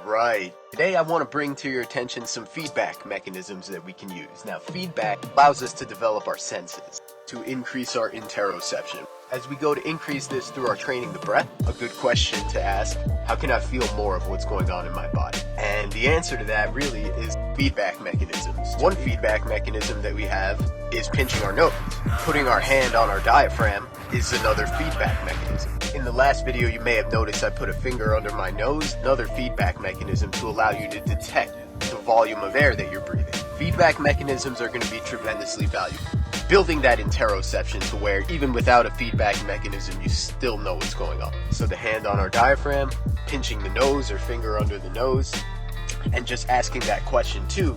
Alright, today I want to bring to your attention some feedback mechanisms that we can use. Now, feedback allows us to develop our senses, to increase our interoception. As we go to increase this through our training the breath, a good question to ask, how can I feel more of what's going on in my body? And the answer to that really is feedback mechanisms. One feedback mechanism that we have is pinching our nose. Putting our hand on our diaphragm is another feedback mechanism. In the last video, you may have noticed I put a finger under my nose, another feedback mechanism to allow you to detect the volume of air that you're breathing. Feedback mechanisms are going to be tremendously valuable. Building that interoception to where even without a feedback mechanism, you still know what's going on. So the hand on our diaphragm, pinching the nose or finger under the nose, and just asking that question too,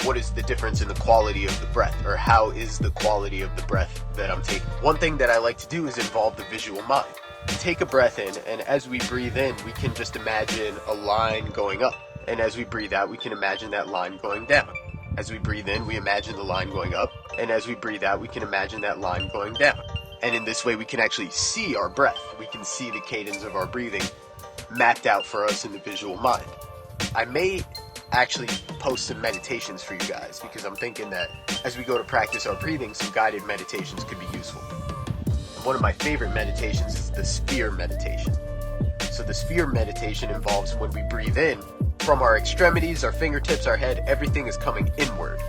what is the difference in the quality of the breath, or how is the quality of the breath that I'm taking? One thing that I like to do is involve the visual mind. Take a breath in, and as we breathe in, we can just imagine a line going up. And as we breathe out, we can imagine that line going down. As we breathe in, we imagine the line going up. And as we breathe out, we can imagine that line going down. And in this way, we can actually see our breath. We can see the cadence of our breathing mapped out for us in the visual mind. I may actually post some meditations for you guys, because I'm thinking that as we go to practice our breathing, some guided meditations could be useful. One of my favorite meditations is the sphere meditation. So the sphere meditation involves when we breathe in, from our extremities, our fingertips, our head, everything is coming inward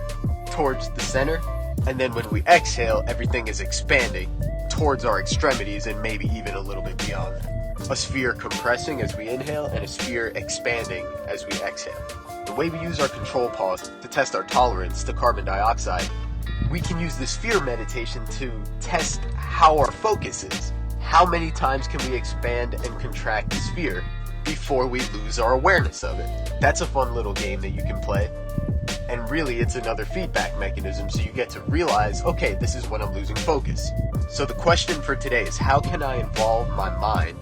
towards the center. And then when we exhale, everything is expanding towards our extremities and maybe even a little bit beyond that. A sphere compressing as we inhale and a sphere expanding as we exhale. The way we use our control pause to test our tolerance to carbon dioxide, we can use the sphere meditation to test how our focus is. How many times can we expand and contract the sphere before we lose our awareness of it? That's a fun little game that you can play. And really, it's another feedback mechanism, so you get to realize, okay, this is when I'm losing focus. So the question for today is, how can I involve my mind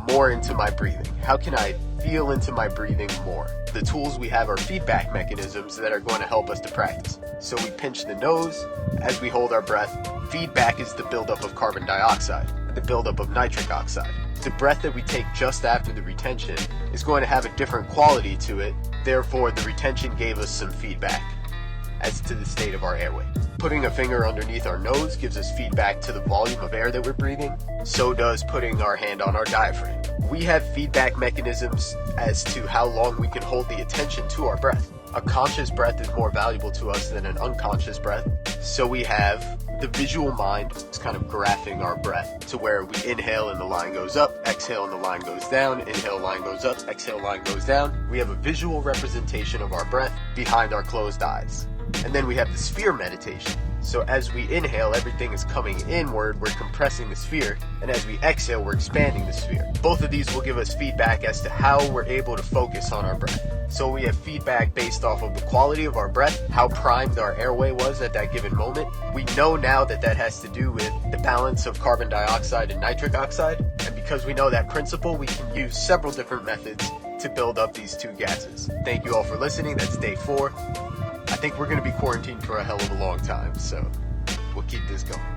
more into my breathing? How can I feel into my breathing more? The tools we have are feedback mechanisms that are going to help us to practice. So we pinch the nose as we hold our breath. Feedback is the buildup of carbon dioxide, the buildup of nitric oxide. The breath that we take just after the retention is going to have a different quality to it. Therefore, the retention gave us some feedback as to the state of our airway. Putting a finger underneath our nose gives us feedback to the volume of air that we're breathing. So does putting our hand on our diaphragm. We have feedback mechanisms as to how long we can hold the attention to our breath. A conscious breath is more valuable to us than an unconscious breath. So we have the visual mind. It's kind of graphing our breath to where we inhale and the line goes up, exhale and the line goes down, inhale, line goes up, exhale, line goes down. We have a visual representation of our breath behind our closed eyes. And then we have the sphere meditation. So as we inhale, everything is coming inward, we're compressing the sphere, and as we exhale, we're expanding the sphere. Both of these will give us feedback as to how we're able to focus on our breath. So we have feedback based off of the quality of our breath, how primed our airway was at that given moment. We know now that that has to do with the balance of carbon dioxide and nitric oxide, and because we know that principle, we can use several different methods to build up these two gases. Thank you all for listening. That's day 4. I think we're going to be quarantined for a hell of a long time, so we'll keep this going.